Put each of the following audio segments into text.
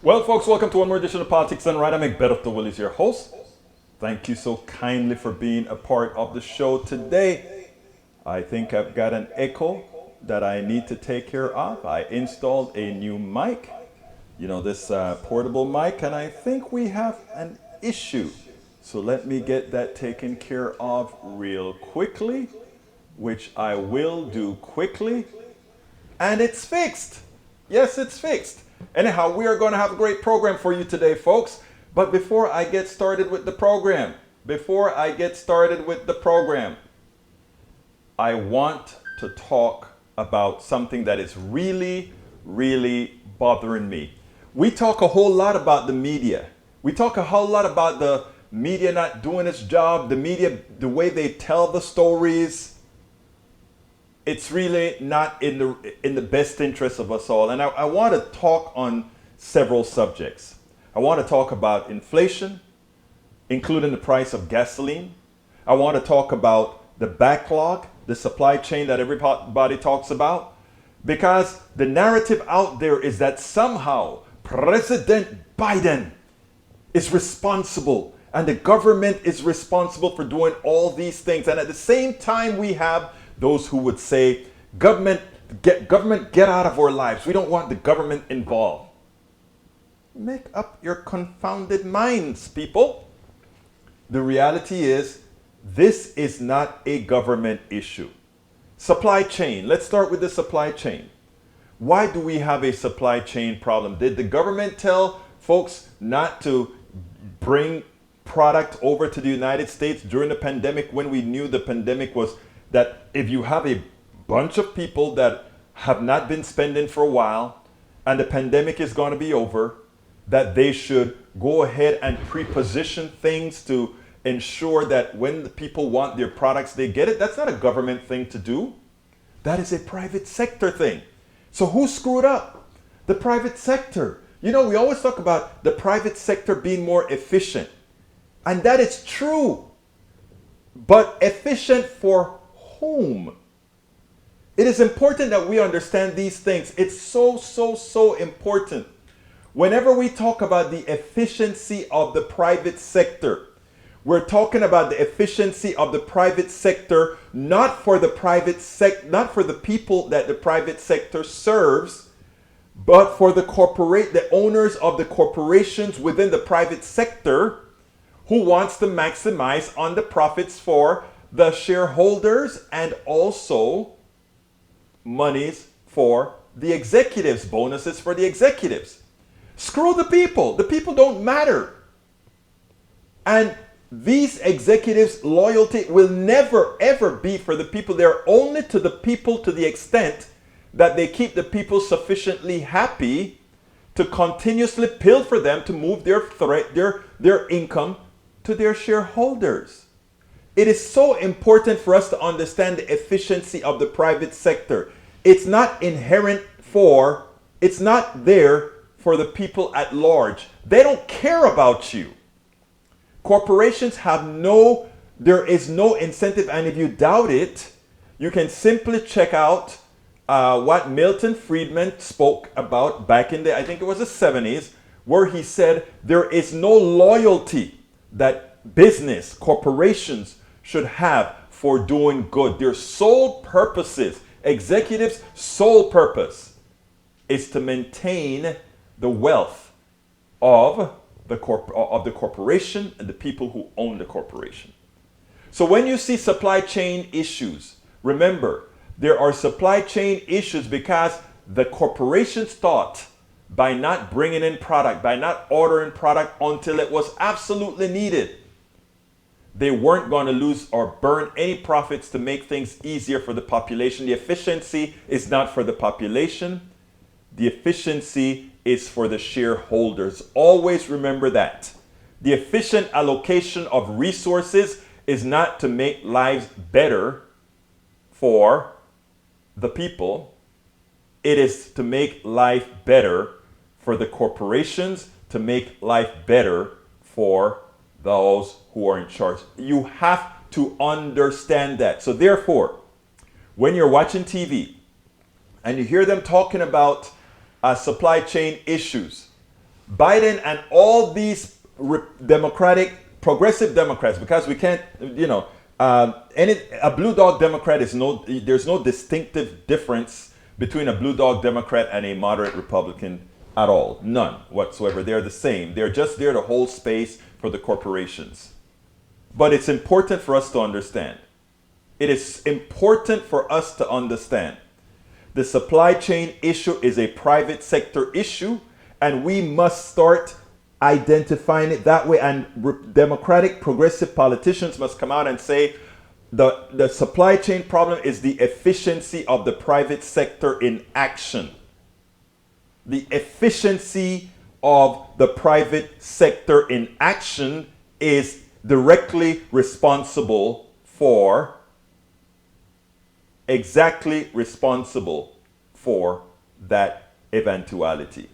Well, folks, welcome to one more edition of Politics Done Right. I'm Egberto Willis, your host. Thank you so kindly for being a part of the show today. I think I've got an echo that I need to take care of. I installed a new mic, this portable mic, and I think we have an issue. So let me get that taken care of real quickly, which I will do quickly. And it's fixed. Yes, it's fixed. Anyhow, we are going to have a great program for you today, folks. But before I get started with the program, I want to talk about something that is really, really bothering me. We talk a whole lot about the media. We talk a whole lot about the media not doing its job, the media, the way they tell the stories. It's really not in the best interest of us all. And I want to talk on several subjects. I want to talk about inflation, including the price of gasoline. I want to talk about the backlog, the supply chain that everybody talks about. Because the narrative out there is that somehow President Biden is responsible and the government is responsible for doing all these things. And at the same time, we have those who would say, government, get out of our lives. We don't want the government involved. Make up your confounded minds, people. The reality is, this is not a government issue. Supply chain. Let's start with the supply chain. Why do we have a supply chain problem? Did the government tell folks not to bring product over to the United States during the pandemic when we knew the pandemic was that if you have a bunch of people that have not been spending for a while and the pandemic is going to be over, that they should go ahead and pre-position things to ensure that when the people want their products, they get it? That's not a government thing to do. That is a private sector thing. So who screwed up? The private sector. We always talk about the private sector being more efficient. And that is true. But efficient for whom? It is important that we understand these things. It's so important. Whenever we talk about the efficiency of the private sector, we're talking about the efficiency of the private sector, not for the people that the private sector serves, but for the owners of the corporations within the private sector who wants to maximize on the profits for the shareholders and also monies for the executives, bonuses for the executives. Screw the people. The people don't matter. And these executives' loyalty will never, ever be for the people. They're only to the people to the extent that they keep the people sufficiently happy to continuously pilfer them to move their income to their shareholders. It is so important for us to understand the efficiency of the private sector. It's not it's not there for the people at large. They don't care about you. Corporations there is no incentive, and if you doubt it, you can simply check out what Milton Friedman spoke about back in I think it was the 70s, where he said there is no loyalty that corporations should have for doing good. Their sole purposes, executives' sole purpose, is to maintain the wealth of the corporation and the people who own the corporation. So when you see supply chain issues, remember, there are supply chain issues because the corporations thought by not bringing in product, by not ordering product until it was absolutely needed, they weren't going to lose or burn any profits to make things easier for the population. The efficiency is not for the population. The efficiency is for the shareholders. Always remember that. The efficient allocation of resources is not to make lives better for the people. It is to make life better for the corporations, to make life better for those who are in charge. You have to understand that. So therefore, when you're watching TV and you hear them talking about supply chain issues, Biden and all these progressive Democrats, because we can't, a blue dog Democrat there's no distinctive difference between a blue dog Democrat and a moderate Republican at all. None whatsoever. They're the same. They're just there to hold space for the corporations. But it's important for us to understand. It is important for us to understand the supply chain issue is a private sector issue, and we must start identifying it that way. And Democratic progressive politicians must come out and say the supply chain problem is the efficiency of the private sector in action. The efficiency of the private sector in action is directly responsible for that eventuality.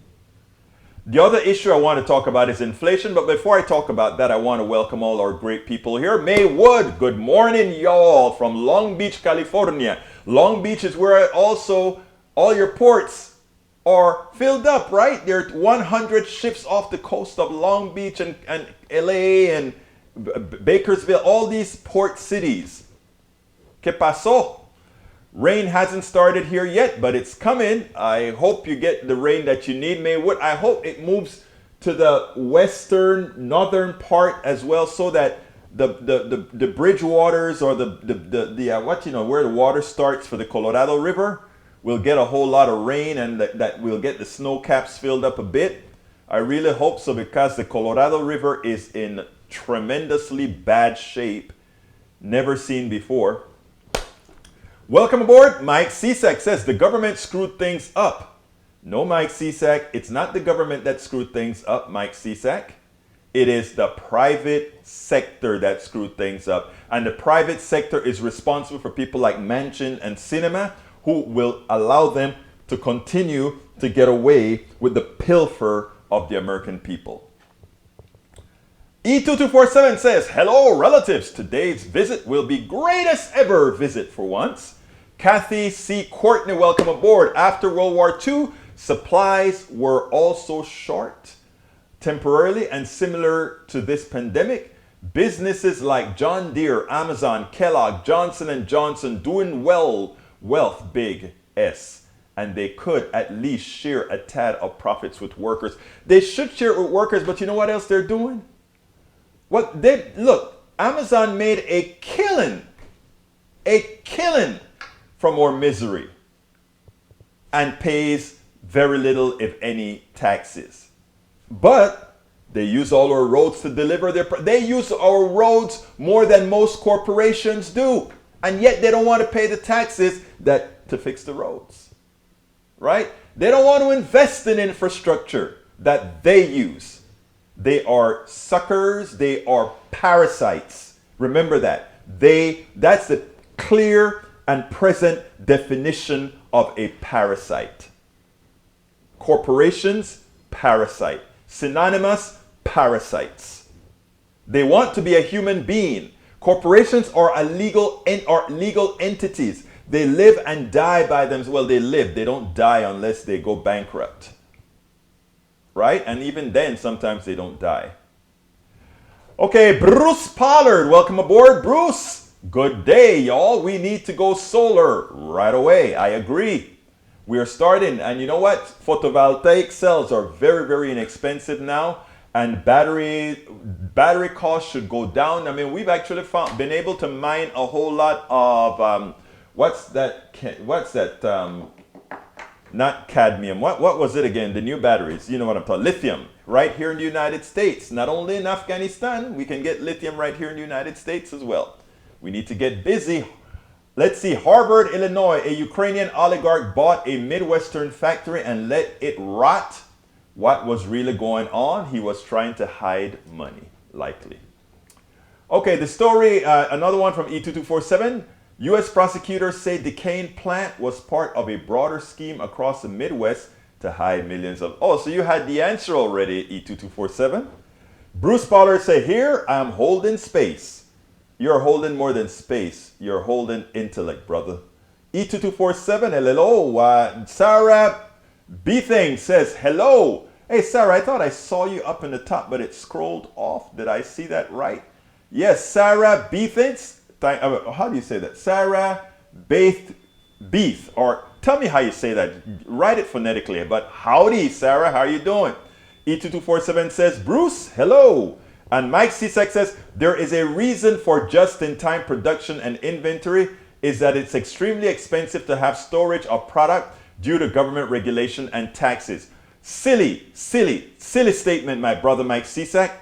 The other issue I want to talk about is inflation, but before I talk about that, I want to welcome all our great people here. May Wood, good morning, y'all, from Long Beach, California. Long Beach is where also all your ports are filled up, right? There are 100 ships off the coast of Long Beach and LA and Bakersville, all these port cities. ¿Qué pasó? Rain hasn't started here yet, but it's coming. I hope you get the rain that you need, Maywood. I hope it moves to the northern part as well, so that the bridge waters or where the water starts for the Colorado River will get a whole lot of rain, and that we'll get the snow caps filled up a bit. I really hope so, because the Colorado River is in tremendously bad shape, never seen before. Welcome aboard. Mike Cisak says the government screwed things up. No, Mike Cisak, it's not the government that screwed things up, Mike Cisak. It is the private sector that screwed things up. And the private sector is responsible for people like Manchin and Sinema, who will allow them to continue to get away with the pilfer of the American people. E2247 says, hello relatives, today's visit will be greatest ever visit for once. Kathy C. Courtney, welcome aboard. After World War II, supplies were also short temporarily, and similar to this pandemic, businesses like John Deere, Amazon, Kellogg, Johnson & Johnson doing well, wealth big S, and they could at least share a tad of profits with workers. They should share it with workers, but you know what else they're doing? Look, Amazon made a killing from our misery, and pays very little, if any, taxes. But they use all our roads to deliver they use our roads more than most corporations do, and yet they don't want to pay the taxes to fix the roads, right? They don't want to invest in infrastructure that they use. They are suckers. They are parasites. Remember that. That's the clear and present definition of a parasite. Corporations, parasite. Synonymous, parasites. They want to be a human being. Corporations are legal entities. They live and die by themselves. Well, they live. They don't die unless they go bankrupt. Right? And even then, sometimes they don't die. Okay, Bruce Pollard, welcome aboard. Bruce, good day, y'all. We need to go solar right away. I agree. We are starting, and you know what? Photovoltaic cells are very, very inexpensive now, and battery costs should go down. I mean, we've actually been able to mine a whole lot of not cadmium. What was it again? The new batteries. You know what I'm talking. Lithium, right here in the United States. Not only in Afghanistan, we can get lithium right here in the United States as well. We need to get busy. Let's see. Harvard, Illinois. A Ukrainian oligarch bought a Midwestern factory and let it rot. What was really going on? He was trying to hide money, likely. Okay, the story, another one from E2247. U.S. prosecutors say decaying plant was part of a broader scheme across the Midwest to hide millions of... Oh, so you had the answer already, E2247. Bruce Pollard say, here, I'm holding space. You're holding more than space. You're holding intellect, brother. E2247, hello. Sarah B-Thing says, hello. Hey, Sarah, I thought I saw you up in the top, but it scrolled off. Did I see that right? Yes, Sarah Beethins. How do you say that? Sarah Beeth. Or tell me how you say that. Write it phonetically. But howdy, Sarah. How are you doing? E2247 says, Bruce, hello. And Mike Cisak says, there is a reason for just-in-time production and inventory is that it's extremely expensive to have storage of product due to government regulation and taxes. Silly statement, my brother Mike Cisak.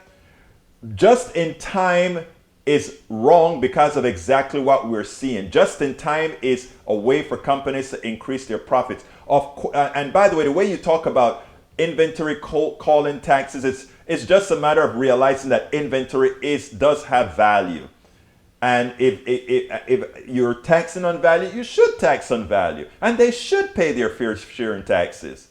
Just in time is wrong because of exactly what we're seeing. Just in time is a way for companies to increase their profits. And by the way, the way you talk about inventory call-in taxes, it's just a matter of realizing that inventory does have value. And if you're taxing on value, you should tax on value. And they should pay their fair share in taxes.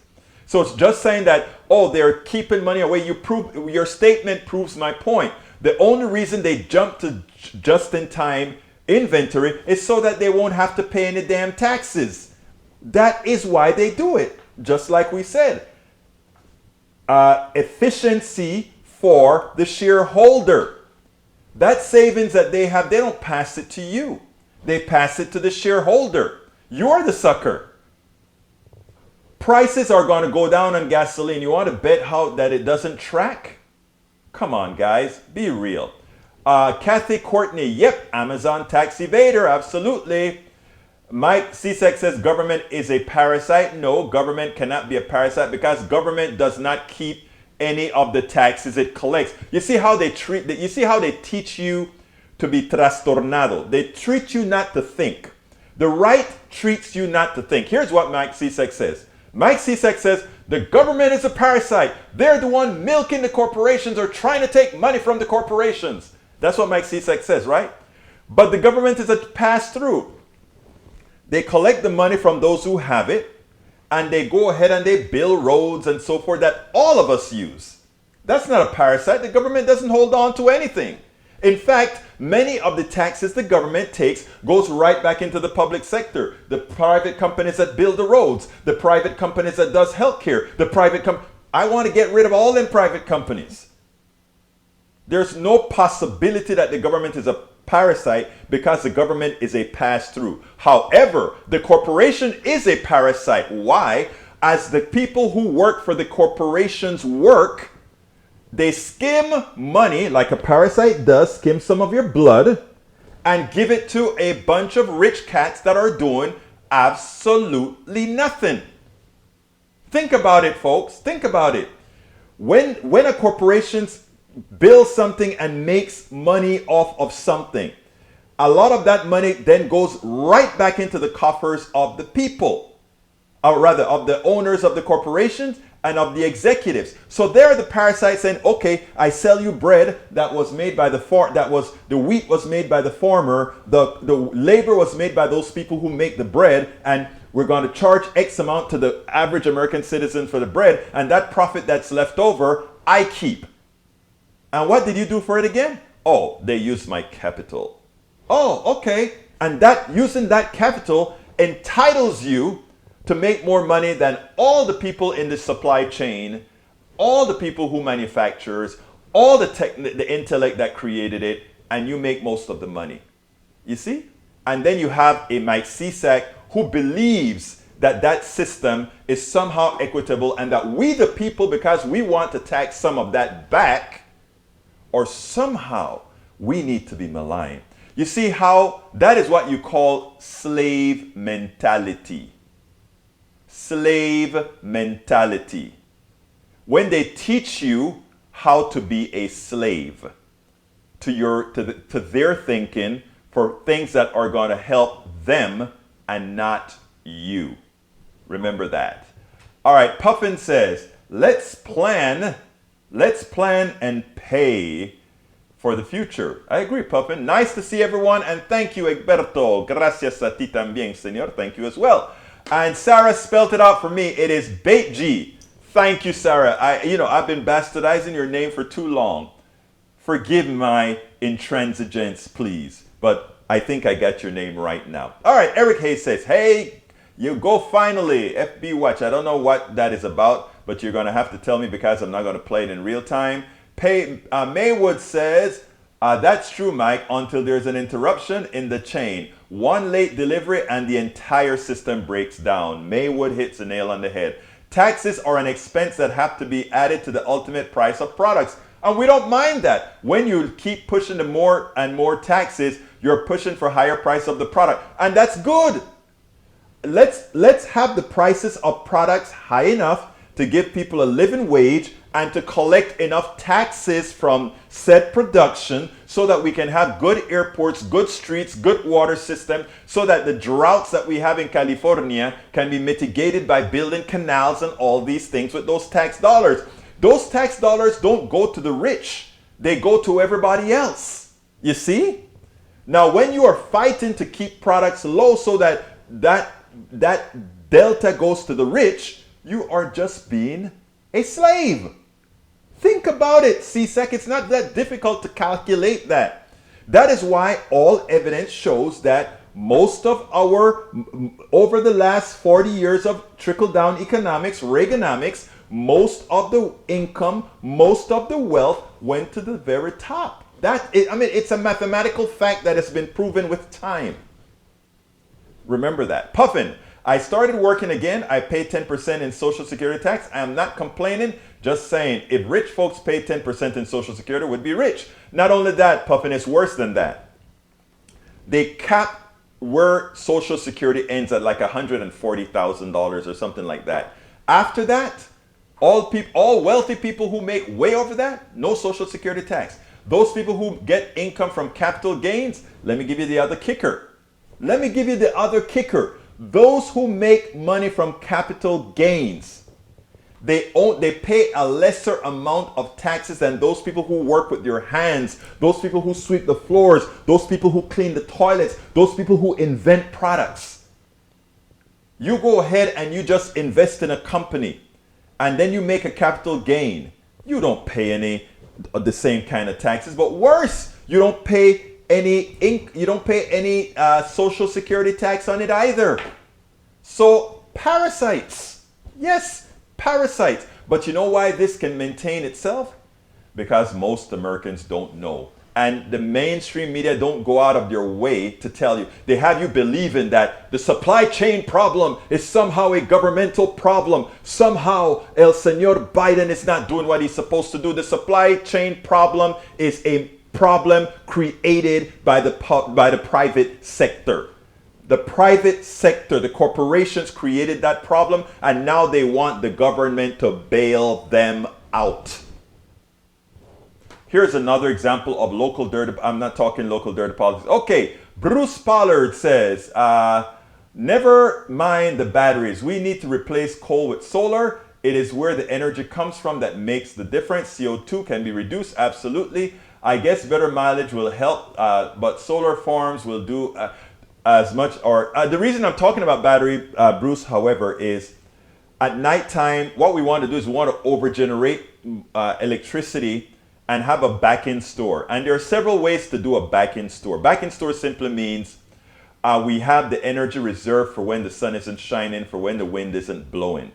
So it's just saying that, oh, they're keeping money away. Your statement proves my point. The only reason they jump to just-in-time inventory is so that they won't have to pay any damn taxes. That is why they do it. Just like we said. Efficiency for the shareholder. That savings that they have, they don't pass it to you. They pass it to the shareholder. You're the sucker. Prices are going to go down on gasoline. You want to bet that it doesn't track? Come on, guys. Be real. Kathy Courtney, yep, Amazon tax evader, absolutely. Mike Cisak says government is a parasite. No, government cannot be a parasite because government does not keep any of the taxes it collects. You see how they teach you to be trastornado. They treat you not to think. The right treats you not to think. Here's what Mike Cisak says. Mike Cisak says the government is a parasite. They're the one milking the corporations or trying to take money from the corporations. That's what Mike Cisak says, right? But the government is a pass-through. They collect the money from those who have it, and they go ahead and they build roads and so forth that all of us use. That's not a parasite. The government doesn't hold on to anything. In fact, many of the taxes the government takes goes right back into the public sector. The private companies that build the roads, the private companies that does healthcare, I want to get rid of all them private companies. There's no possibility that the government is a parasite because the government is a pass-through. However, the corporation is a parasite. Why? As the people who work for the corporations work, they skim money like a parasite does, skim some of your blood, and give it to a bunch of rich cats that are doing absolutely nothing. Think about it, folks. Think about it. When a corporation builds something and makes money off of something, a lot of that money then goes right back into the coffers of the people, or rather of the owners of the corporations and of the executives. So they're the parasites saying, okay, I sell you bread that was made by the wheat was made by the farmer, the labor was made by those people who make the bread, and we're going to charge X amount to the average American citizen for the bread, and that profit that's left over, I keep. And what did you do for it again? Oh, they used my capital. Oh, okay. And that using that capital entitles you to make more money than all the people in the supply chain, all the people who manufactures, all the intellect that created it, and you make most of the money. You see? And then you have a Mike Cisak who believes that that system is somehow equitable and that we the people, because we want to tax some of that back, or somehow we need to be malign. You see how that is what you call slave mentality. Slave mentality. When they teach you how to be a slave to their thinking for things that are going to help them and not you. Remember that. All right, Puffin says, let's plan and pay for the future. I agree, Puffin. Nice to see everyone, and thank you, Egberto. Gracias a ti también, señor. Thank you as well. And Sarah spelled it out for me. It is Bait G. Thank you, Sarah. I've been bastardizing your name for too long. Forgive my intransigence, please. But I think I got your name right now. All right, Eric Hayes says, hey, You go finally. FB Watch. I don't know what that is about, but you're going to have to tell me because I'm not going to play it in real time. Maywood says, that's true, Mike, until there's an interruption in the chain. One late delivery and the entire system breaks down. Maywood hits the nail on the head. Taxes are an expense that have to be added to the ultimate price of products. And we don't mind that. When you keep pushing the more and more taxes, you're pushing for higher price of the product. And that's good. Let's have the prices of products high enough to give people a living wage and to collect enough taxes from said production so that we can have good airports, good streets, good water system, so that the droughts that we have in California can be mitigated by building canals and all these things with those tax dollars. Those tax dollars don't go to the rich. They go to everybody else. You see? Now, when you are fighting to keep products low so that delta goes to the rich, you are just being a slave. Think about it, CSEC. It's not that difficult to calculate that. That is why all evidence shows that most of over the last 40 years of trickle-down economics, Reaganomics, most of the income, most of the wealth went to the very top. It's a mathematical fact that has been proven with time. Remember that. Puffin, I started working again. I pay 10% in Social Security tax. I am not complaining, just saying if rich folks pay 10% in Social Security, would be rich. Not only that, Puffin, is worse than that. They cap where Social Security ends at like $140,000 or something like that. After that, all wealthy people who make way over that, no Social Security tax. Those people who get income from capital gains, let me give you the other kicker. Those who make money from capital gains, they pay a lesser amount of taxes than those people who work with their hands, those people who sweep the floors, those people who clean the toilets, those people who invent products. You go ahead and you just invest in a company and then you make a capital gain. You don't pay any of the same kind of taxes, but worse, you don't pay any Social Security tax on it either. So parasites. Yes, parasites. But you know why this can maintain itself? Because most Americans don't know. And the mainstream media don't go out of their way to tell you. They have you believing that the supply chain problem is somehow a governmental problem. Somehow El Señor Biden is not doing what he's supposed to do. The supply chain problem is a problem created by the private sector. The private sector, the corporations created that problem, and now they want the government to bail them out. Here's another example of local dirt. I'm not talking local dirty politics. Okay, Bruce Pollard says, never mind the batteries. We need to replace coal with solar. It is where the energy comes from that makes the difference. CO2 can be reduced, absolutely. I guess better mileage will help, but solar farms will do as much. Or the reason I'm talking about battery, Bruce, however, is at nighttime, what we want to do is we want to overgenerate electricity and have a back-end store. And there are several ways to do a back-end store. Back-end store simply means we have the energy reserved for when the sun isn't shining, for when the wind isn't blowing.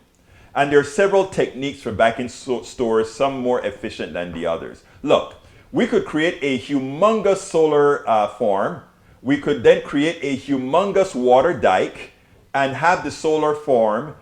And there are several techniques for back-end stores, some more efficient than the others. Look, we could create a humongous solar farm. We could then create a humongous water dike and have the solar farm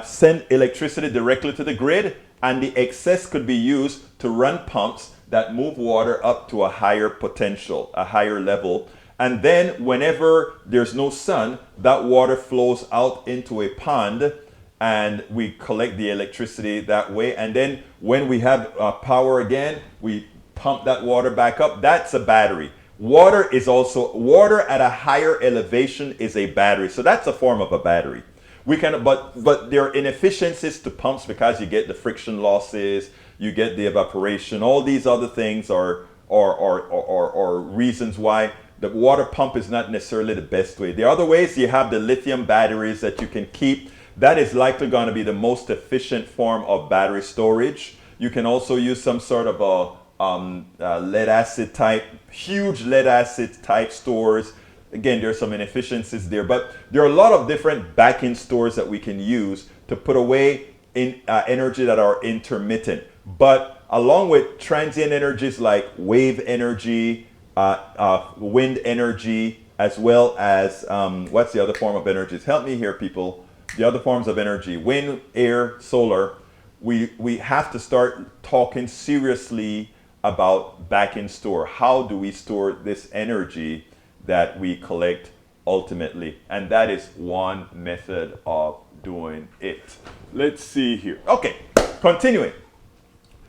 send electricity directly to the grid, and the excess could be used to run pumps that move water up to a higher potential, a higher level. And then whenever there's no sun, that water flows out into a pond and we collect the electricity that way. And then when we have power again, we pump that water back up. That's a battery. Water at a higher elevation is a battery. So that's a form of a battery. We can, but there are inefficiencies to pumps because you get the friction losses, you get the evaporation. All these other things are reasons why the water pump is not necessarily the best way. The other ways, you have the lithium batteries that you can keep. That is likely going to be the most efficient form of battery storage. You can also use some sort of a lead acid type, huge lead acid type stores. Again, there's some inefficiencies there, but there are a lot of different back-end stores that we can use to put away in energy that are intermittent. But along with transient energies like wave energy, wind energy, as well as what's the other form of energies? Help me here, people. The other forms of energy: wind, air, solar. We have to start talking seriously about back-end store. How do we store this energy that we collect ultimately? And that is one method of doing it. Let's see here. Okay, continuing.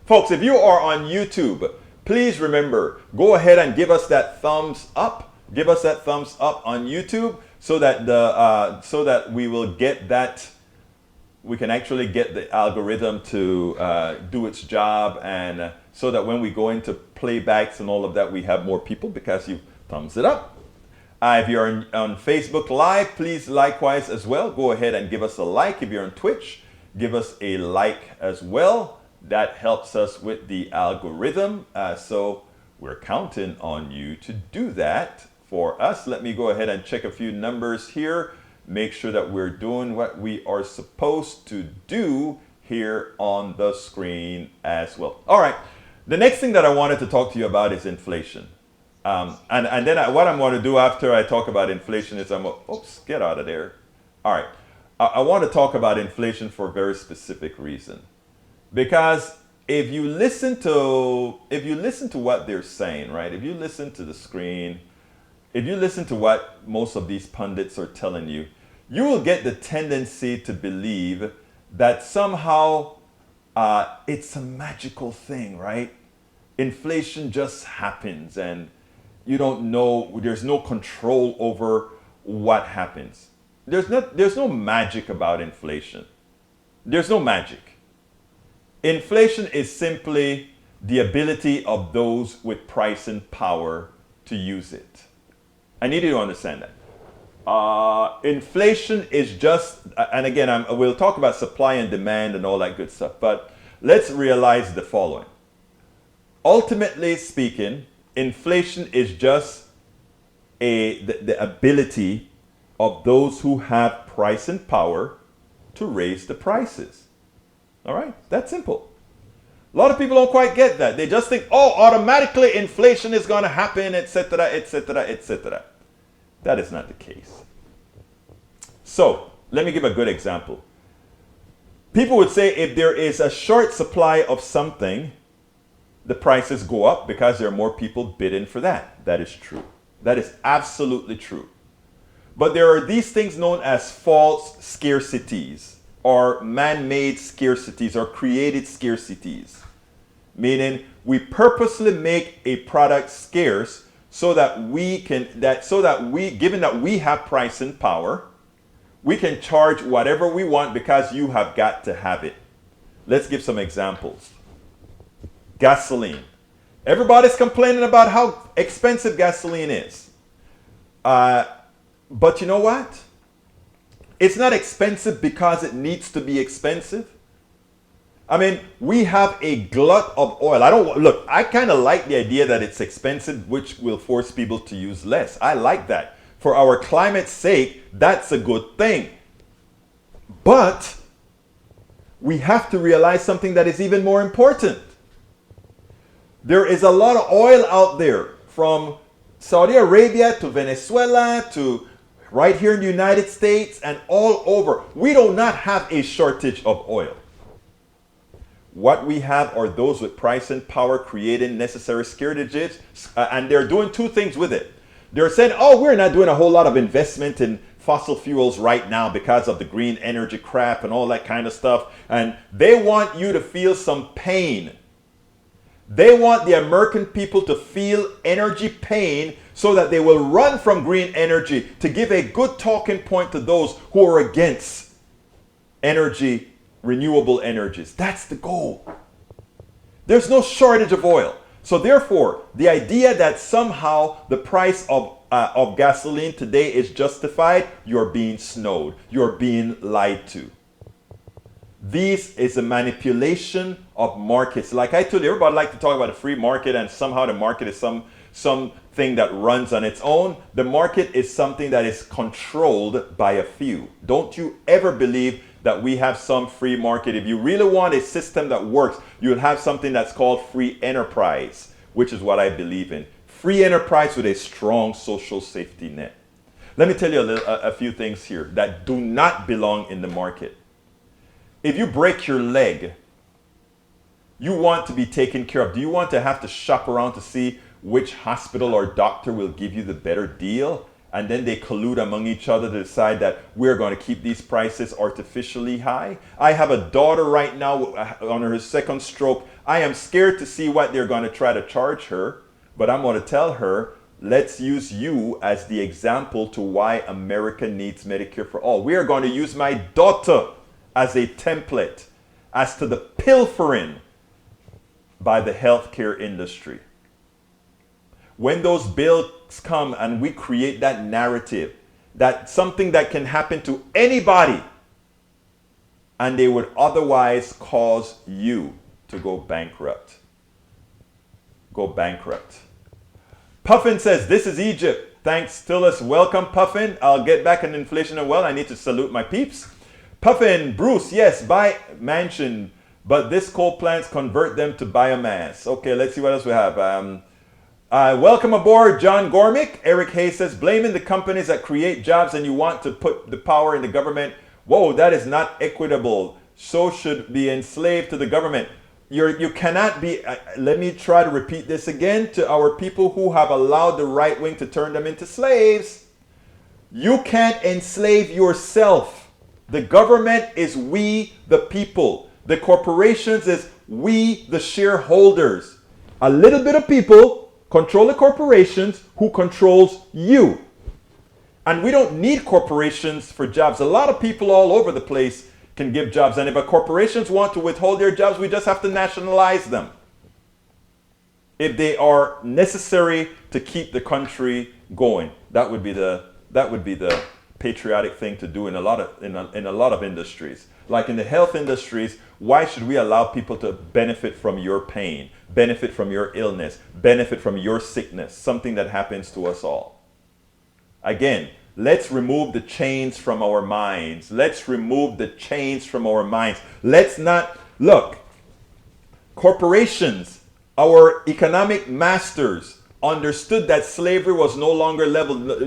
Folks, if you are on YouTube, please remember, go ahead and give us that thumbs up. Give us that thumbs up on YouTube so that we will get that. We can actually get the algorithm to do its job, and so that when we go into playbacks and all of that, we have more people because you thumbs it up. If you're on Facebook Live, please likewise as well. Go ahead and give us a like. If you're on Twitch, give us a like as well. That helps us with the algorithm. So we're counting on you to do that for us. Let me go ahead and check a few numbers here. Make sure that we're doing what we are supposed to do here on the screen as well. All right. The next thing that I wanted to talk to you about is inflation. And then what I'm going to do after I talk about inflation is oops, get out of there. All right. I want to talk about inflation for a very specific reason. Because if you listen to what they're saying, right? If you listen to the screen, if you listen to what most of these pundits are telling you, you will get the tendency to believe that somehow it's a magical thing, right? Inflation just happens and you don't know, there's no control over what happens. There's no magic about inflation. There's no magic. Inflation is simply the ability of those with pricing power to use it. I need you to understand that. Inflation is just, and again, we'll talk about supply and demand and all that good stuff, but let's realize the following. Ultimately speaking, inflation is just the ability of those who have pricing power to raise the prices. All right, that's simple. A lot of people don't quite get that. They just think, oh, automatically inflation is going to happen, etc., etc., etc. That is not the case. So, let me give a good example. People would say if there is a short supply of something, the prices go up because there are more people bidding for that. That is true. That is absolutely true. But there are these things known as false scarcities, or man-made scarcities, or created scarcities. Meaning we purposely make a product scarce so that given that we have pricing power, we can charge whatever we want because you have got to have it. Let's give some examples. Gasoline. Everybody's complaining about how expensive gasoline is. But you know what? It's not expensive because it needs to be expensive. I mean, we have a glut of oil. I kind of like the idea that it's expensive, which will force people to use less. I like that. For our climate's sake, that's a good thing. But we have to realize something that is even more important. There is a lot of oil out there, from Saudi Arabia to Venezuela to right here in the United States and all over. We do not have a shortage of oil. What we have are those with pricing power creating necessary scarcities, and they're doing two things with it. They're saying, oh, we're not doing a whole lot of investment in fossil fuels right now because of the green energy crap and all that kind of stuff. And they want you to feel some pain. They want the American people to feel energy pain so that they will run from green energy, to give a good talking point to those who are against energy, renewable energies. That's the goal. There's no shortage of oil. So therefore, the idea that somehow the price of gasoline today is justified, you're being snowed. You're being lied to. This is a manipulation of markets. Like I told you, everybody like to talk about a free market, and somehow the market is some something that runs on its own. The market is something that is controlled by a few. Don't you ever believe that we have some free market. If you really want a system that works, you'll have something that's called free enterprise, which is what I believe in. Free enterprise with a strong social safety net. Let me tell you a few things here that do not belong in the market. If you break your leg, you want to be taken care of. Do you want to have to shop around to see which hospital or doctor will give you the better deal? And then they collude among each other to decide that we're going to keep these prices artificially high. I have a daughter right now on her second stroke. I am scared to see what they're going to try to charge her, but I'm going to tell her, let's use you as the example to why America needs Medicare for all. We are going to use my daughter as a template as to the pilfering by the healthcare industry. When those bills come and we create that narrative, that something that can happen to anybody, and they would otherwise cause you to go bankrupt. Go bankrupt. Puffin says, this is Egypt. Thanks, Tillis. Welcome, Puffin. I'll get back on inflation as well. I need to salute my peeps. Puffin, Bruce, yes, buy mansion, but this coal plants convert them to biomass. Okay, let's see what else we have. Welcome aboard, John Gormick. Eric Hayes says, blaming the companies that create jobs and you want to put the power in the government. Whoa, that is not equitable. So should be enslaved to the government. You cannot be, let me try to repeat this again to our people who have allowed the right wing to turn them into slaves. You can't enslave yourself. The government is we, the people. The corporations is we, the shareholders. A little bit of people control the corporations who controls you. And we don't need corporations for jobs. A lot of people all over the place can give jobs. And if corporations want to withhold their jobs, we just have to nationalize them. If they are necessary to keep the country going, that would be the patriotic thing to do in a lot of industries. Like in the health industries, why should we allow people to benefit from your pain, benefit from your illness, benefit from your sickness, something that happens to us all? Again, let's remove the chains from our minds. Let's remove the chains from our minds. Let's not, look, corporations, our economic masters, understood that slavery was no longer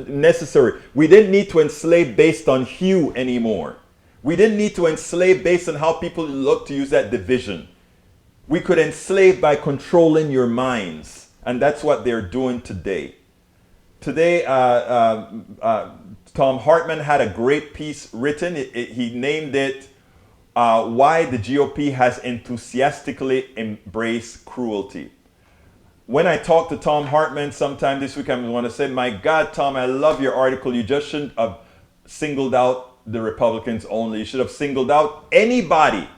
necessary. We didn't need to enslave based on hue anymore. We didn't need to enslave based on how people look, to use that division. We could enslave by controlling your minds. And that's what they're doing today. Today, Tom Hartman had a great piece written. He named it, Why the GOP Has Enthusiastically Embraced Cruelty. When I talk to Tom Hartman sometime this week, I'm going to say, my God, Tom, I love your article. You just shouldn't have singled out the Republicans only. You should have singled out anybody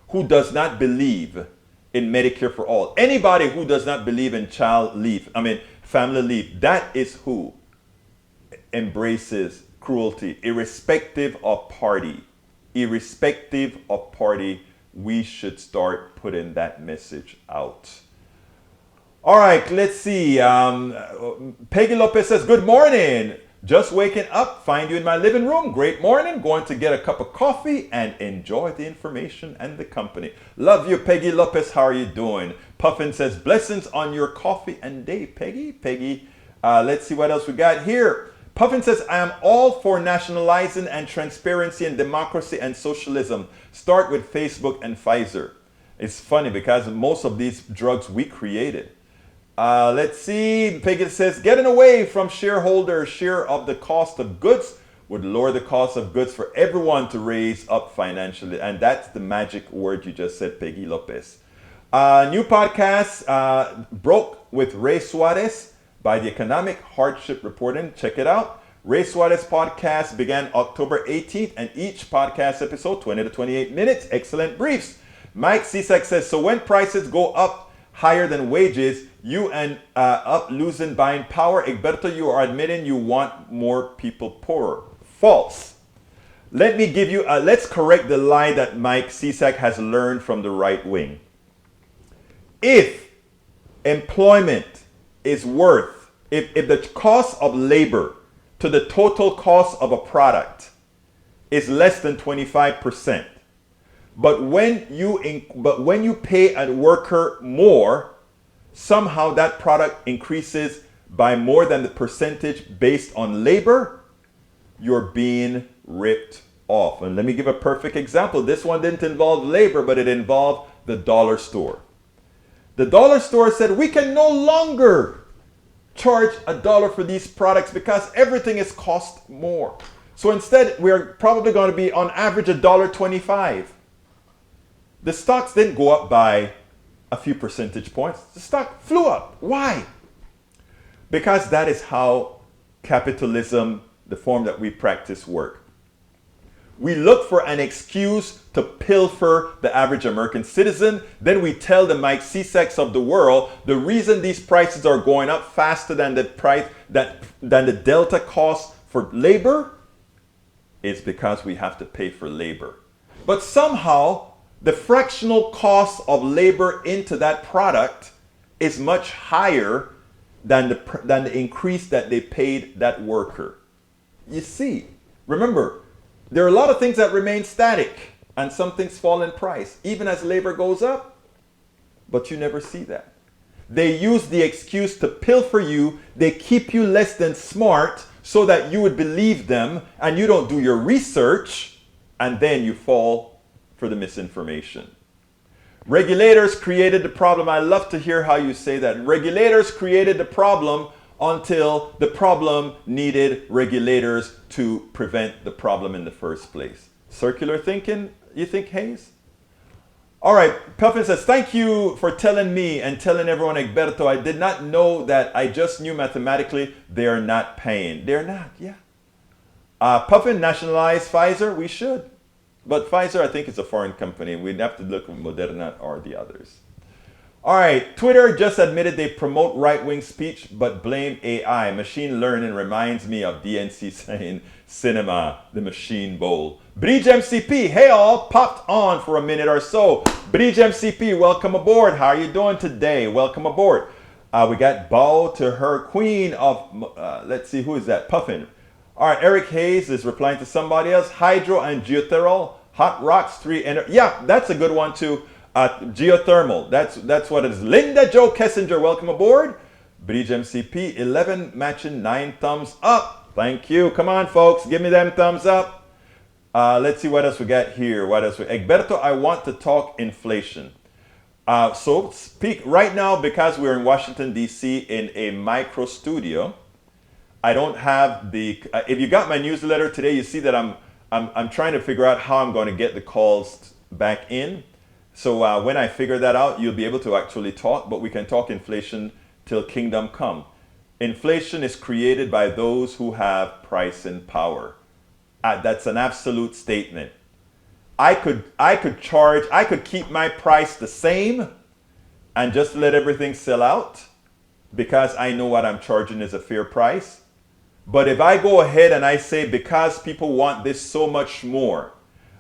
who does not believe in Medicare for all. Anybody who does not believe in family leave. That is who embraces cruelty, irrespective of party. Irrespective of party, we should start putting that message out. All right, let's see. Peggy Lopez says, good morning. Just waking up, find you in my living room. Great morning. Going to get a cup of coffee and enjoy the information and the company. Love you, Peggy Lopez. How are you doing? Puffin says, blessings on your coffee and day, Peggy. Peggy, let's see what else we got here. Puffin says, I am all for nationalizing and transparency and democracy and socialism. Start with Facebook and Pfizer. It's funny because most of these drugs we created. Let's see. Peggy says, getting away from shareholders' share of the cost of goods would lower the cost of goods for everyone to raise up financially. And that's the magic word you just said, Peggy Lopez. New podcast, Broke with Ray Suarez by the Economic Hardship Reporting. Check it out. Ray Suarez podcast began October 18th, and each podcast episode, 20 to 28 minutes. Excellent briefs. Mike Cisak says, so when prices go up higher than wages, you end up losing buying power. Egberto, you are admitting you want more people poorer. False. Let me give you, let's correct the lie that Mike Cisak has learned from the right wing. If employment is worth, if the cost of labor to the total cost of a product is less than 25%, but when you pay a worker more, somehow that product increases by more than the percentage based on labor, you're being ripped off. And let me give a perfect example. This one didn't involve labor, but it involved the dollar store. The dollar store said, we can no longer charge $1 for these products because everything is cost more. So instead, we're probably going to be on average $1.25. The stocks didn't go up by a few percentage points. The stock flew up. Why? Because that is how capitalism, the form that we practice, work. We look for an excuse to pilfer the average American citizen. Then we tell the Mike Ceseks of the world the reason these prices are going up faster than the price than the delta cost for labor is because we have to pay for labor. But somehow the fractional cost of labor into that product is much higher than the increase that they paid that worker. You see, remember, there are a lot of things that remain static and some things fall in price, even as labor goes up, but you never see that. They use the excuse to pilfer you. They keep you less than smart so that you would believe them and you don't do your research, and then you fall for the misinformation. Regulators created the problem. I love to hear how you say that. Regulators created the problem until the problem needed regulators to prevent the problem in the first place. Circular thinking, you think, Hayes? All right, Puffin says, thank you for telling me and telling everyone, Egberto. I did not know that. I just knew mathematically they are not paying. They're not, yeah. Puffin, nationalize Pfizer? We should. But Pfizer, I think, is a foreign company. We'd have to look at Moderna or the others. All right, Twitter just admitted they promote right-wing speech but blame AI. Machine learning reminds me of DNC saying cinema, the machine bowl. Bridge MCP, hey all, popped on for a minute or so. Bridge MCP, welcome aboard. How are you doing today? Welcome aboard. We got bow to her queen of, let's see, who is that? Puffin. All right, Eric Hayes is replying to somebody else. Hydro and geothermal, hot rocks, yeah, that's a good one too. Geothermal, that's what it is. Linda Joe Kessinger, welcome aboard. Bridge MCP, 11 matching 9 thumbs up. Thank you. Come on, folks, give me them thumbs up. Let's see what else we got here. Egberto, I want to talk inflation. So speak right now because we're in Washington, D.C. in a micro studio. I don't have the, if you got my newsletter today, you see that I'm trying to figure out how I'm going to get the calls back in. So when I figure that out, you'll be able to actually talk, but we can talk inflation till kingdom come. Inflation is created by those who have pricing power. That's an absolute statement. I could keep my price the same and just let everything sell out because I know what I'm charging is a fair price. But if I go ahead and I say, because people want this so much more,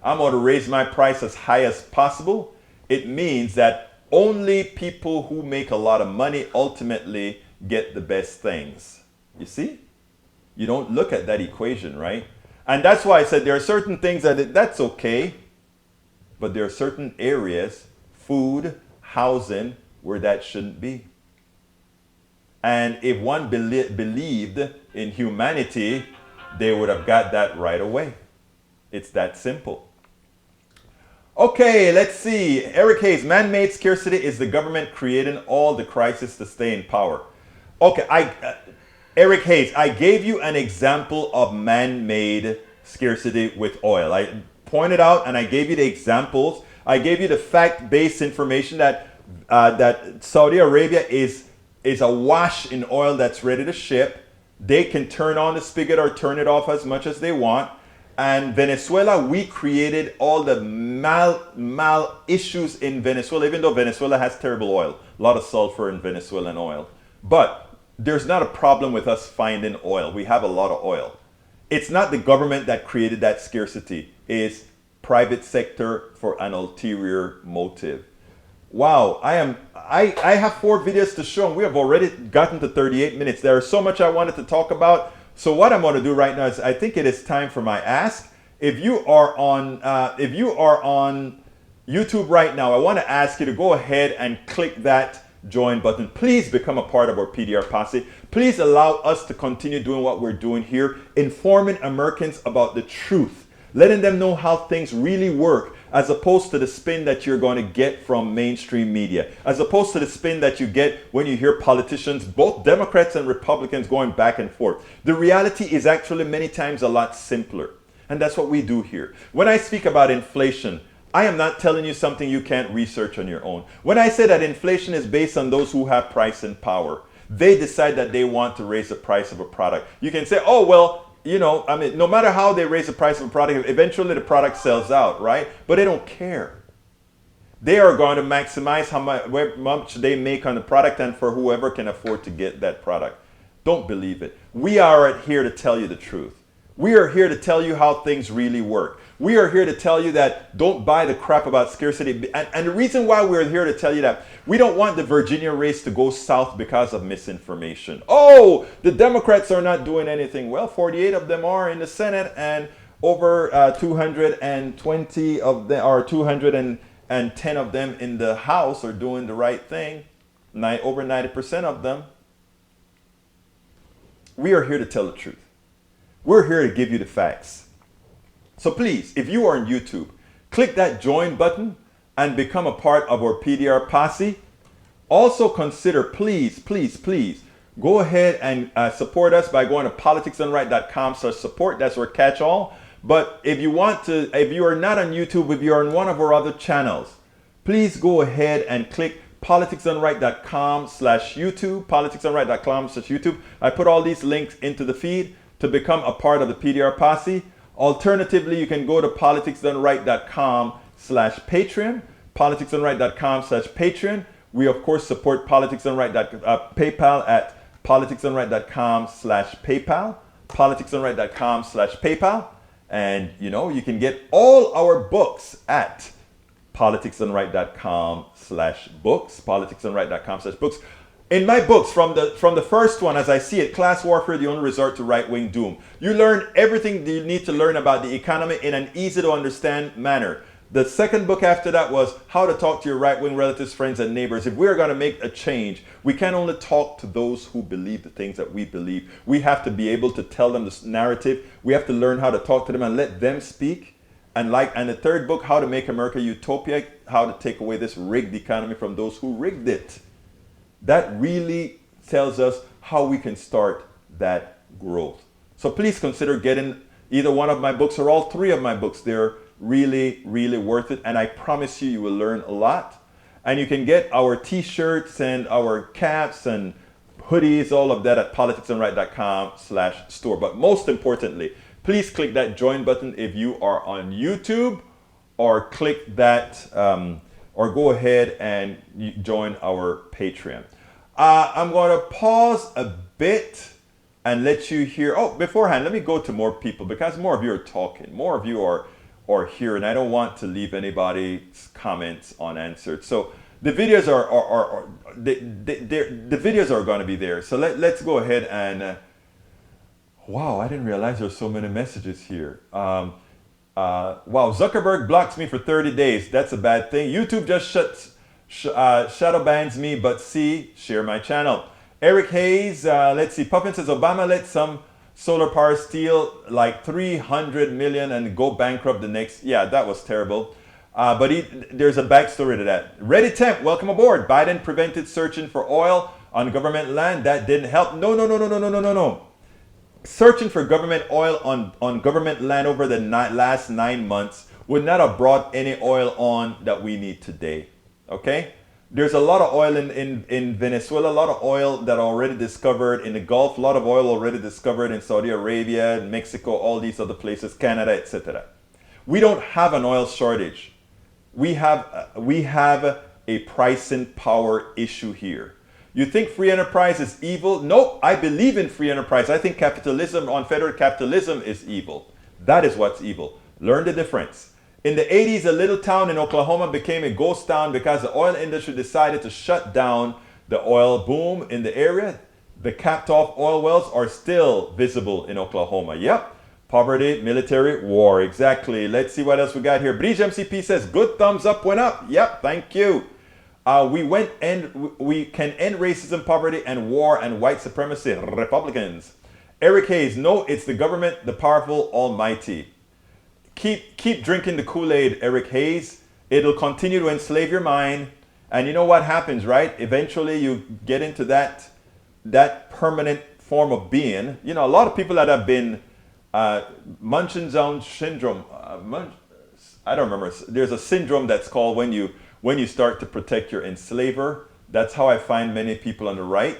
I'm going to raise my price as high as possible, it means that only people who make a lot of money ultimately get the best things. You see? You don't look at that equation, right? And that's why I said there are certain things that's okay, but there are certain areas, food, housing, where that shouldn't be. And if one believed in humanity, they would have got that right away. It's that simple. Okay, let's see. Eric Hayes, man-made scarcity is the government creating all the crisis to stay in power. Okay, Eric Hayes, I gave you an example of man-made scarcity with oil. I pointed out and I gave you the examples. I gave you the fact-based information that Saudi Arabia is awash in oil that's ready to ship. They can turn on the spigot or turn it off as much as they want. And Venezuela, we created all the mal issues in Venezuela, even though Venezuela has terrible oil, a lot of sulfur in Venezuelan oil. But there's not a problem with us finding oil. We have a lot of oil. It's not the government that created that scarcity. It's private sector for an ulterior motive. Wow, I have 4 videos to show, and we have already gotten to 38 minutes. There is so much I wanted to talk about. So what I'm going to do right now is I think it is time for my ask. If you are on YouTube right now, I want to ask you to go ahead and click that join button. Please become a part of our PDR posse. Please allow us to continue doing what we're doing here, informing Americans about the truth, letting them know how things really work, as opposed to the spin that you're going to get from mainstream media, as opposed to the spin that you get when you hear politicians, both Democrats and Republicans, going back and forth. The reality is actually many times a lot simpler. And that's what we do here. When I speak about inflation, I am not telling you something you can't research on your own. When I say that inflation is based on those who have pricing power, they decide that they want to raise the price of a product. You can say, oh, well, you know, I mean, no matter how they raise the price of a product, eventually the product sells out, right? But they don't care. They are going to maximize how much they make on the product, and for whoever can afford to get that product. Don't believe it. We are here to tell you the truth. We are here to tell you how things really work. We are here to tell you that don't buy the crap about scarcity. And the reason why we're here to tell you that, we don't want the Virginia race to go south because of misinformation. Oh, the Democrats are not doing anything. Well, 48 of them are in the Senate, and over 220 of them, or 210 of them in the House are doing the right thing. Over 90% of them. We are here to tell the truth. We're here to give you the facts. So please, if you are on YouTube, click that join button and become a part of our PDR posse. Also consider, please, go ahead and support us by going to politicsdoneright.com/support. That's our catch-all. But if you are not on YouTube, if you're on one of our other channels, please go ahead and click politicsdoneright.com/YouTube, politicsdoneright.com/YouTube. I put all these links into the feed to become a part of the PDR posse. Alternatively, you can go to politicsdoneright.com/Patreon, politicsdoneright.com/Patreon. We, of course, support Politics Done Right, PayPal at politicsdoneright.com/PayPal, politicsdoneright.com/PayPal. And, you know, you can get all our books at politicsdoneright.com/books, politicsdoneright.com/books. In my books, from the first one, as I see it, Class Warfare, the Only Resort to Right-Wing Doom, you learn everything that you need to learn about the economy in an easy-to-understand manner. The second book after that was How to Talk to Your Right-Wing Relatives, Friends, and Neighbors. If we're going to make a change, we can't only talk to those who believe the things that we believe. We have to be able to tell them this narrative. We have to learn how to talk to them and let them speak. And the third book, How to Make America Utopia, how to take away this rigged economy from those who rigged it. That really tells us how we can start that growth. So please consider getting either one of my books or all 3 of my books. They're really, really worth it. And I promise you, you will learn a lot. And you can get our t-shirts and our caps and hoodies, all of that at politicsdoneright.com/store. But most importantly, please click that join button if you are on YouTube, or click that or go ahead and join our Patreon. I'm going to pause a bit and let you hear. Oh, beforehand, let me go to more people, because more of you are talking. More of you are here, and I don't want to leave anybody's comments unanswered. So the videos the videos are going to be there. So let's go ahead and. Wow, I didn't realize there's so many messages here. Wow, Zuckerberg blocks me for 30 days. That's a bad thing. YouTube just shadow bans me, but share my channel. Eric Hayes, let's see. Puffin says Obama let some solar power steal like 300 million and go bankrupt the next. Yeah, that was terrible. But there's a backstory to that. Ready Temp, welcome aboard. Biden prevented searching for oil on government land. That didn't help. No. Searching for government oil on government land over the last 9 months would not have brought any oil on that we need today. Okay? There's a lot of oil in Venezuela, a lot of oil that are already discovered in the Gulf, a lot of oil already discovered in Saudi Arabia, Mexico, all these other places, Canada, etc. We don't have an oil shortage. We have a pricing power issue here. You think free enterprise is evil? Nope, I believe in free enterprise. I think capitalism, unfettered capitalism, is evil. That is what's evil. Learn the difference. In the 80s, a little town in Oklahoma became a ghost town because the oil industry decided to shut down the oil boom in the area. The capped off oil wells are still visible in Oklahoma. Yep. Poverty, military, war. Exactly. Let's see what else we got here. Bridge MCP says, good thumbs up went up. Yep. Thank you. We can end racism, poverty, and war and white supremacy. Republicans. Eric Hayes, no, it's the government, the powerful, almighty. Keep drinking the Kool-Aid, Eric Hayes. It'll continue to enslave your mind. And you know what happens, right? Eventually you get into that permanent form of being. You know, a lot of people that have been Munchausen syndrome. I don't remember. There's a syndrome that's called when you start to protect your enslaver. That's how I find many people on the right.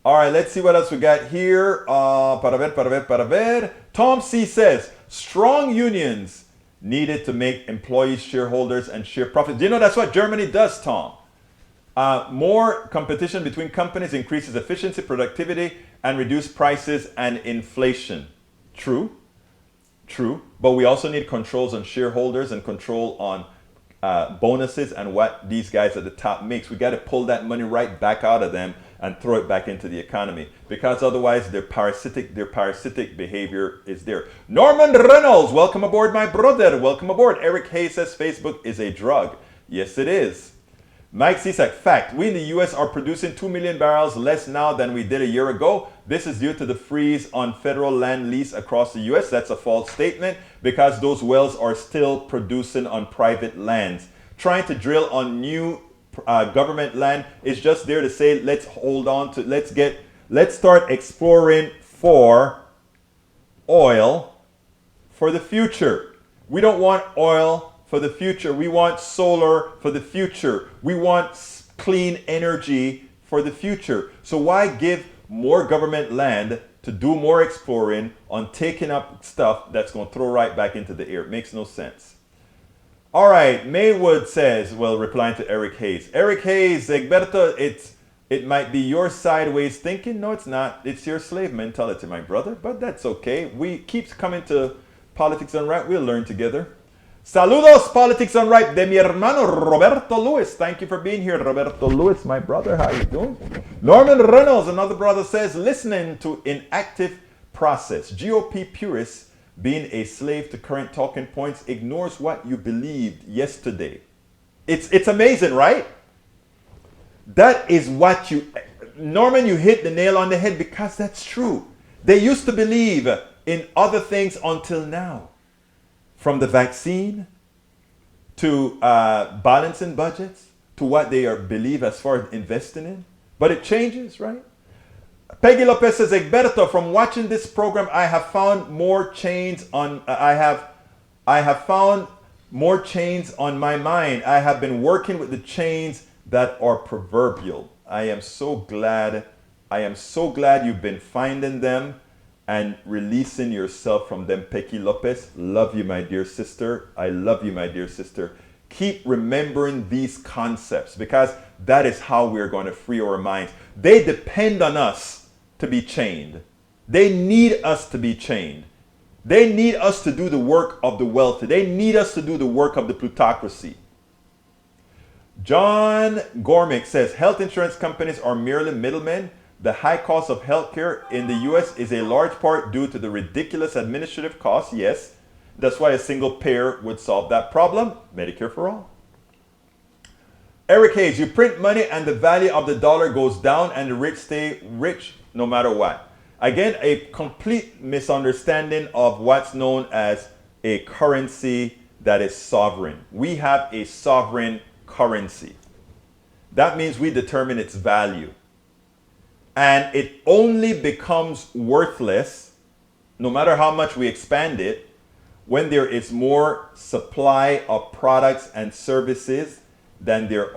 All right, let's see what else we got here. Para ver. Tom C says, strong unions needed to make employees shareholders and share profits. Do you know that's what Germany does, Tom? More competition between companies increases efficiency, productivity, and reduce prices and inflation. True. But we also need controls on shareholders and control on bonuses and what these guys at the top makes. We got to pull that money right back out of them and throw it back into the economy, because otherwise their parasitic behavior is there. Norman Reynolds, welcome aboard, my brother. Welcome aboard. Eric Hayes says Facebook is a drug. Yes, it is. Mike Cisak, fact, we in the US are producing 2 million barrels less now than we did a year ago. This is due to the freeze on federal land lease across the US. That's a false statement, because those wells are still producing on private lands. Trying to drill on new government land is just there to say, let's hold on to, let's start exploring for oil for the future. We don't want oil for the future. We want solar for the future. We want clean energy for the future. So why give more government land to do more exploring on taking up stuff that's going to throw right back into the air? It makes no sense. All right, Maywood says, well, replying to Eric Hayes. Eric Hayes, Egberto, it might be your sideways thinking. No, it's not. It's your slave mentality, my brother. But that's okay. We keep coming to Politics Unripe. We'll learn together. Saludos, Politics Unripe, de mi hermano Roberto Lewis. Thank you for being here, Roberto Lewis, my brother. How you doing? Norman Reynolds, another brother, says, listening to inactive process. GOP purists, being a slave to current talking points, ignores what you believed yesterday. It's amazing, right? That is what Norman, you hit the nail on the head, because that's true. They used to believe in other things until now. From the vaccine to balancing budgets to what they believe as far as investing in. But it changes, right? Peggy Lopez says, Egberto, from watching this program, I have found more chains on I have found more chains on my mind. I have been working with the chains that are proverbial. I am so glad you've been finding them and releasing yourself from them. Peggy Lopez, love you, my dear sister. I love you, my dear sister. Keep remembering these concepts, because that is how we're going to free our minds. They depend on us to be chained. They need us to be chained. They need us to do the work of the wealthy. They need us to do the work of the plutocracy. John Gormick says, health insurance companies are merely middlemen. The high cost of healthcare in the US is a large part due to the ridiculous administrative costs. Yes, that's why a single payer would solve that problem. Medicare for all. Eric Hayes, you print money and the value of the dollar goes down and the rich stay rich no matter what. Again, a complete misunderstanding of what's known as a currency that is sovereign. We have a sovereign currency. That means we determine its value. And it only becomes worthless, no matter how much we expand it, when there is more supply of products and services than there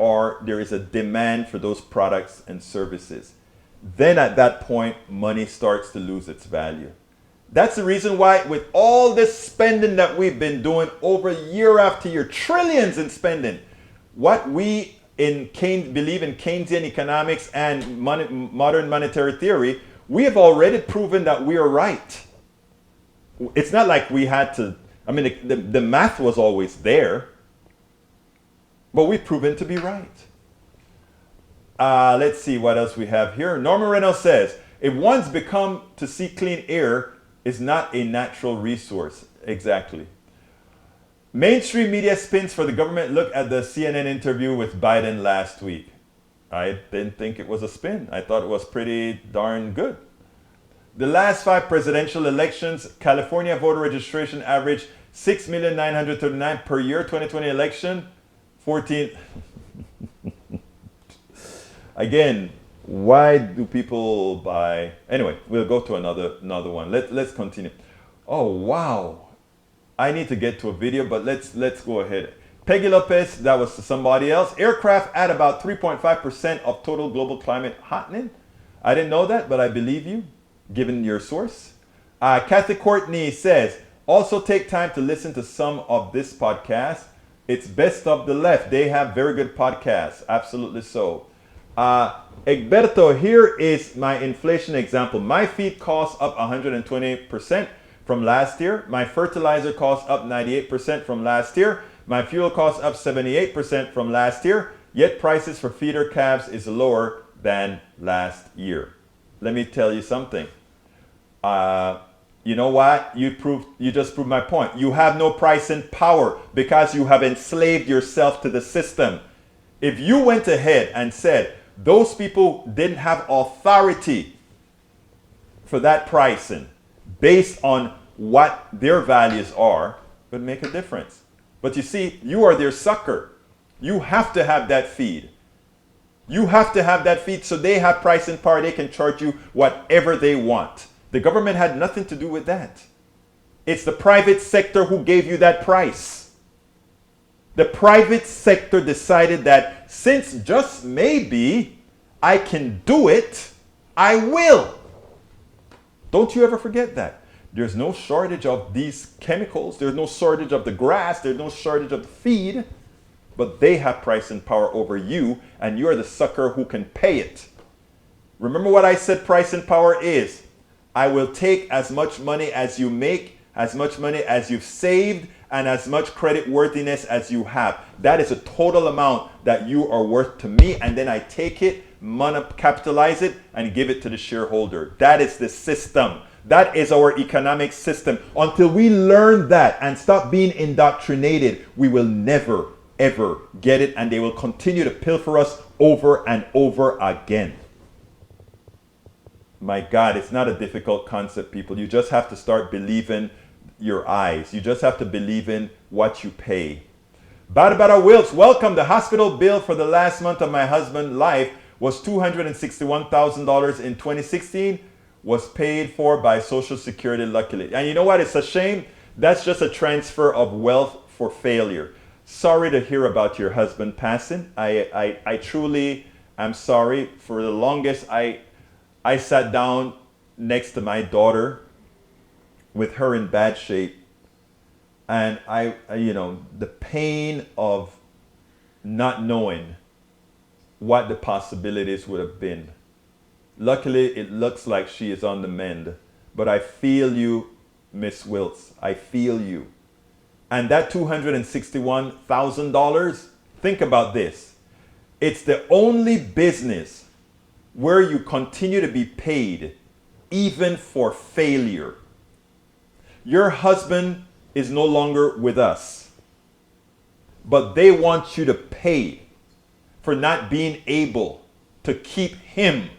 is a demand for those products and services. Then at that point, money starts to lose its value. That's the reason why, with all this spending that we've been doing over year after year, trillions in spending, what we believe in Keynesian economics and modern monetary theory, we have already proven that we are right. It's not like we had to I mean, the math was always there, but we've proven to be right. Let's see what else we have here. Norman Reynolds says, if one's become to see clean air is not a natural resource. Exactly. Mainstream media spins for the government. Look at the CNN interview with Biden last week. I didn't think it was a spin. I thought it was pretty darn good. The last 5 presidential elections, California voter registration averaged 6,939,000 per year. 2020 election, 14. Again, why do people buy? Anyway, we'll go to another one. Let's continue. Oh wow, I need to get to a video, but let's go ahead. Peggy Lopez, that was somebody else. Aircraft at about 3.5% of total global climate hottening. I didn't know that, but I believe you, given your source. Kathy Courtney says, also take time to listen to some of this podcast. It's Best of the Left. They have very good podcasts. Absolutely so. Egberto, here is my inflation example. My feed costs up 120% from last year. My fertilizer costs up 98% from last year. My fuel costs up 78% from last year. Yet prices for feeder calves is lower than last year. Let me tell you something. You know what? You just proved my point. You have no pricing power because you have enslaved yourself to the system. If you went ahead and said those people didn't have authority for that pricing based on what their values are, it would make a difference. But you see, you are their sucker. You have to have that feed. You have to have that feed so they have pricing power. They can charge you whatever they want. The government had nothing to do with that. It's the private sector who gave you that price. The private sector decided that since just maybe I can do it, I will. Don't you ever forget that. There's no shortage of these chemicals. There's no shortage of the grass. There's no shortage of the feed. But they have pricing power over you, and you're the sucker who can pay it. Remember what I said pricing power is. I will take as much money as you make, as much money as you've saved, and as much credit worthiness as you have. That is a total amount that you are worth to me, and then I take it, capitalize it, and give it to the shareholder. That is the system. That is our economic system. Until we learn that and stop being indoctrinated, we will never, ever get it, and they will continue to pilfer us over and over again. My God, it's not a difficult concept, people. You just have to start believing your eyes. You just have to believe in what you pay. Barbara Wilkes, welcome. The hospital bill for the last month of my husband's life was $261,000 in 2016, was paid for by Social Security, luckily. And you know what? It's a shame. That's just a transfer of wealth for failure. Sorry to hear about your husband passing. I truly am sorry. For the longest, I sat down next to my daughter with her in bad shape. And the pain of not knowing what the possibilities would have been. Luckily, it looks like she is on the mend. But I feel you, Miss Wilkes. I feel you. And that $261,000, think about this. It's the only business where you continue to be paid even for failure. Your husband is no longer with us, but they want you to pay for not being able to keep him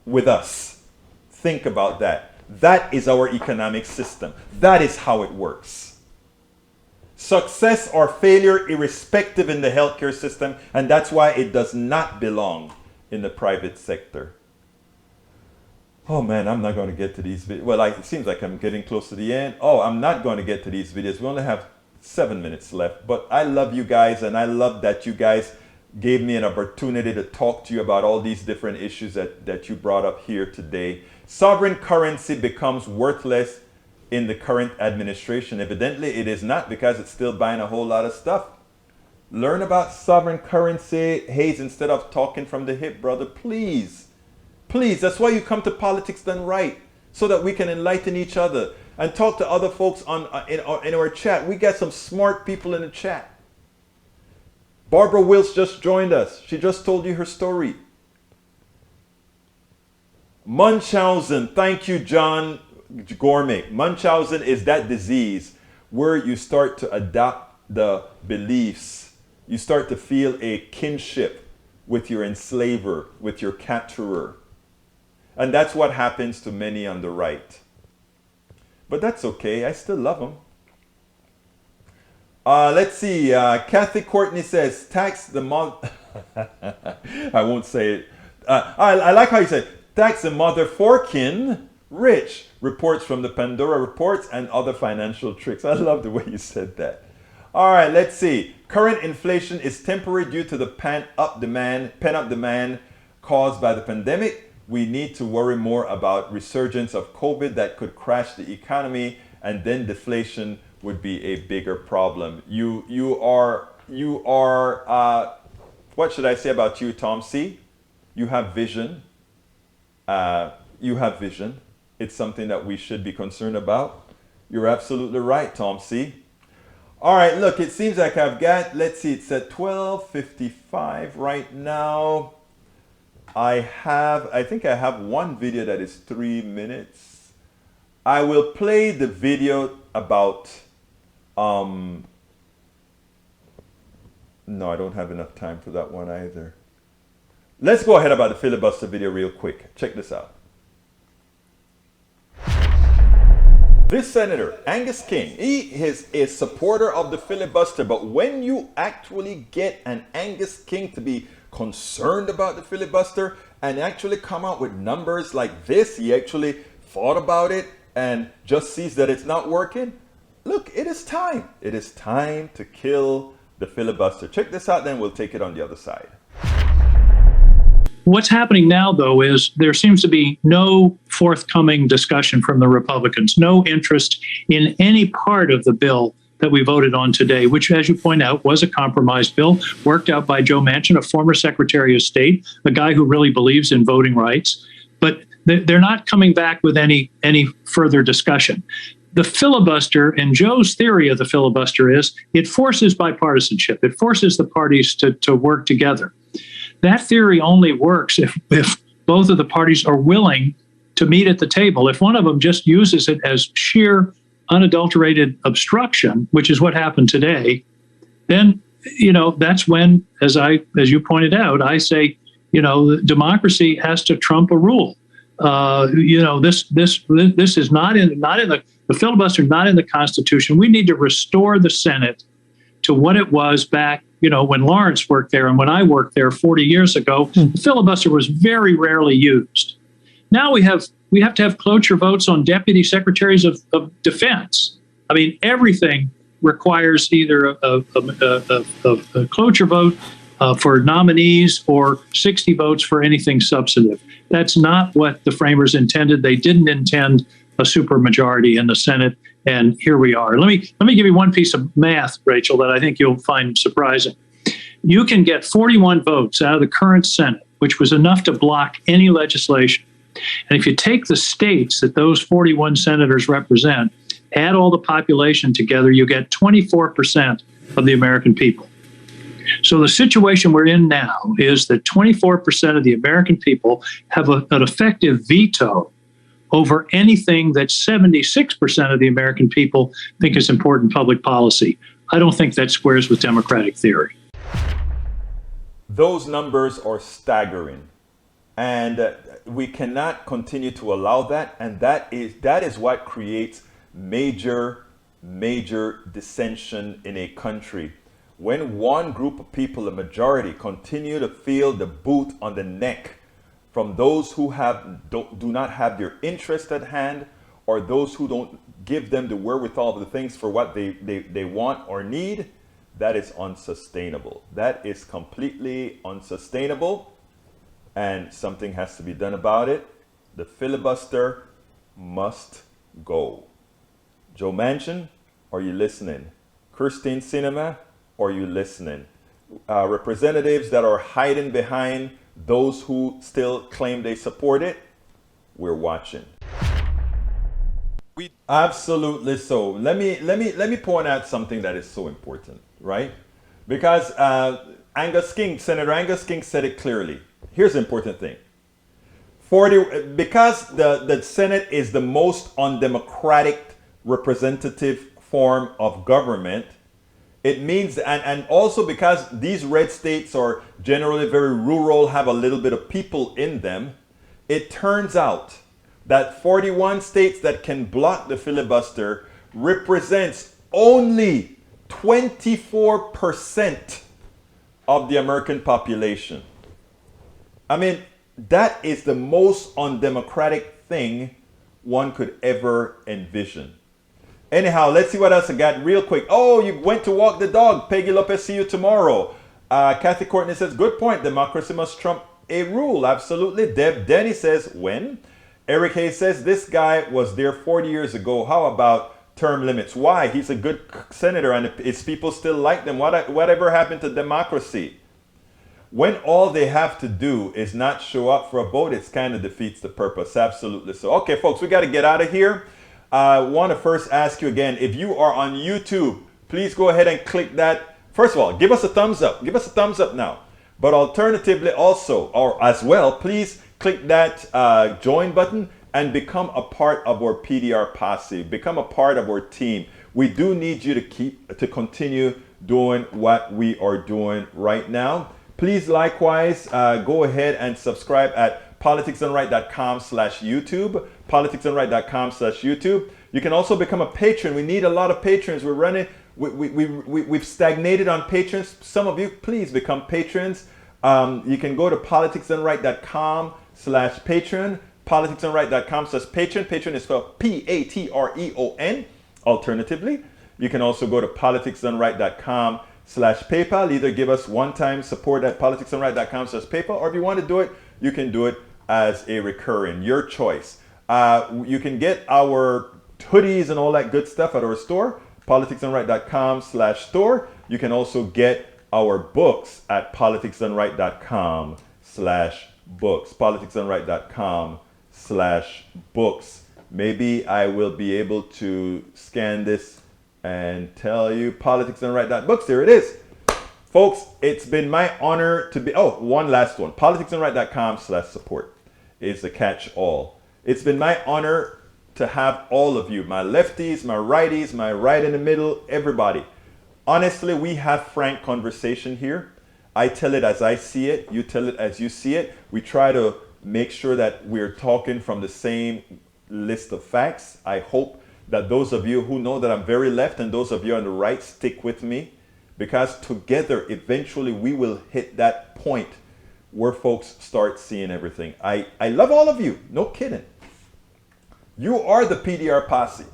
with us. Think about that. That is our economic system. That is how it works. Success or failure irrespective in the healthcare system, and that's why it does not belong in the private sector. Oh man, I'm not going to get to these videos. Well, it seems like I'm getting close to the end. Oh, I'm not going to get to these videos. We only have 7 minutes left, but I love you guys, and I love that you guys gave me an opportunity to talk to you about all these different issues that you brought up here today. Sovereign currency becomes worthless in the current administration. Evidently, it is not, because it's still buying a whole lot of stuff. Learn about sovereign currency, Hayes, instead of talking from the hip, brother. Please. Please, that's why you come to politics done right. so that we can enlighten each other and talk to other folks in our chat. We got some smart people in the chat. Barbara Wills just joined us. She just told you her story. Munchausen, thank you, John Gourmet. Munchausen is that disease where you start to adopt the beliefs. You start to feel a kinship with your enslaver, with your capturer. And that's what happens to many on the right. But that's okay. I still love them. Let's see. Kathy Courtney says, tax the mother. I won't say it. I like how you said, tax the mother forkin rich. Reports from the Pandora Reports and other financial tricks. I love the way you said that. All right, let's see. Current inflation is temporary due to the pent-up demand caused by the pandemic. We need to worry more about resurgence of COVID that could crash the economy, and then deflation would be a bigger problem. You are. What should I say about you, Tom C? You have vision. You have vision. It's something that we should be concerned about. You're absolutely right, Tom C. All right, look, it seems like I've got, let's see, it's at 12:55 right now. I think I have one video that is 3 minutes. I will play the video about, no, I don't have enough time for that one either. Let's go ahead about the filibuster video real quick. Check this out. This senator, Angus King, he is a supporter of the filibuster, but when you actually get an Angus King to be concerned about the filibuster and actually come out with numbers like this, he actually thought about it and just sees that it's not working. Look, it is time. It is time to kill the filibuster. Check this out, then we'll take it on the other side. What's happening now, though, is there seems to be no forthcoming discussion from the Republicans, no interest in any part of the bill that we voted on today, which, as you point out, was a compromise bill worked out by Joe Manchin, a former Secretary of State, a guy who really believes in voting rights. But they're not coming back with any further discussion. The filibuster, and Joe's theory of the filibuster is it forces bipartisanship. It forces the parties to work together. That theory only works if both of the parties are willing to meet at the table. If one of them just uses it as sheer, unadulterated obstruction, which is what happened today, then, that's when, as you pointed out, I say, democracy has to trump a rule. This is not in the filibuster, not in the Constitution. We need to restore the Senate to what it was back, when Lawrence worked there and when I worked there 40 years ago. The filibuster was very rarely used. Now we have to have cloture votes on deputy secretaries of defense. I mean, everything requires either a cloture vote for nominees or 60 votes for anything substantive. That's not what the framers intended. They didn't intend a supermajority in the Senate, and here we are. Let me give you one piece of math, Rachel, that I think you'll find surprising. You can get 41 votes out of the current Senate, which was enough to block any legislation. And if you take the states that those 41 senators represent, add all the population together, you get 24% of the American people. So the situation we're in now is that 24% of the American people have an effective veto over anything that 76% of the American people think is important public policy. I don't think that squares with democratic theory. Those numbers are staggering, and we cannot continue to allow that. And that is what creates major dissension in a country. When one group of people, a majority, continue to feel the boot on the neck from those who do not have their interest at hand, or those who don't give them the wherewithal of the things for what they want or need, that is unsustainable. That is completely unsustainable, and something has to be done about it. The filibuster must go. Joe Manchin, are you listening? Christine Sinema, are you listening? Representatives that are hiding behind those who still claim they support it, we're watching. Absolutely so. Let me point out something that is so important, right? Because Senator Angus King said it clearly. Here's the important thing: because the Senate is the most undemocratic representative form of government. It means, and also because these red states are generally very rural, have a little bit of people in them, it turns out that 41 states that can block the filibuster represents only 24% of the American population. I mean, that is the most undemocratic thing one could ever envision. Anyhow, let's see what else I got real quick. Oh, you went to walk the dog. Peggy Lopez, see you tomorrow. Kathy Courtney says, good point. Democracy must trump a rule. Absolutely. Deb Denny says, when? Eric Hayes says, this guy was there 40 years ago. How about term limits? Why? He's a good senator and his people still like them. Whatever happened to democracy? When all they have to do is not show up for a vote, it kind of defeats the purpose. Absolutely. So, okay, folks, we got to get out of here. I want to first ask you again, if you are on YouTube, please go ahead and click that. First of all, give us a thumbs up. Give us a thumbs up now. But alternatively also, or as well, please click that join button and become a part of our PDR posse. Become a part of our team. We do need you to continue doing what we are doing right now. Please likewise go ahead and subscribe at politicsdoneright.com/YouTube. politicsdoneright.com/YouTube. You can also become a patron. We need a lot of patrons. We're running. We've stagnated on patrons. Some of you, please become patrons. You can go to politicsdoneright.com/patron. politicsdoneright.com/patron. Patron is spelled Patreon. Alternatively, you can also go to politicsdoneright.com/PayPal. Either give us one-time support at politicsdoneright.com/PayPal, or if you want to do it, you can do it as a recurring. Your choice. You can get our hoodies and all that good stuff at our store, politicsdoneright.com/store. You can also get our books at politicsdoneright.com/books. politicsdoneright.com/books. Maybe I will be able to scan this and tell you politicsdoneright.books. There it is. Folks, it's been my honor to be, one last one. politicsdoneright.com/support is the catch-all. It's been my honor to have all of you, my lefties, my righties, my right in the middle, everybody. Honestly, we have frank conversation here. I tell it as I see it. You tell it as you see it. We try to make sure that we're talking from the same list of facts. I hope that those of you who know that I'm very left and those of you on the right stick with me, because together, eventually, we will hit that point where folks start seeing everything. I love all of you. No kidding. You are the PDR posse.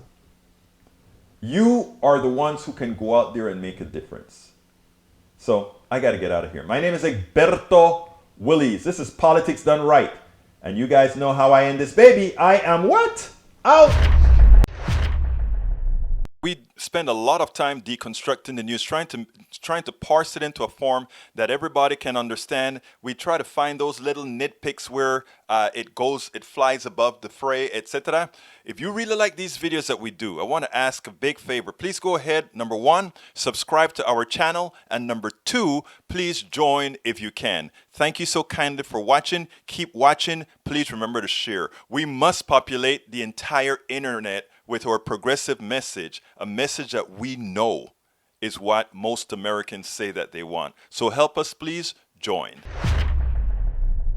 You are the ones who can go out there and make a difference. So I got to get out of here. My name is Egberto Willies. This is Politics Done Right. And you guys know how I end this baby. I am what? Out. We spend a lot of time deconstructing the news, trying to parse it into a form that everybody can understand. We try to find those little nitpicks where it flies above the fray, etc. If you really like these videos that we do, I want to ask a big favor. Please go ahead, number one, subscribe to our channel, and number two, please join if you can. Thank you so kindly for watching. Keep watching. Please remember to share. We must populate the entire internet with our progressive message, a message that we know is what most Americans say that they want. So help us, please join.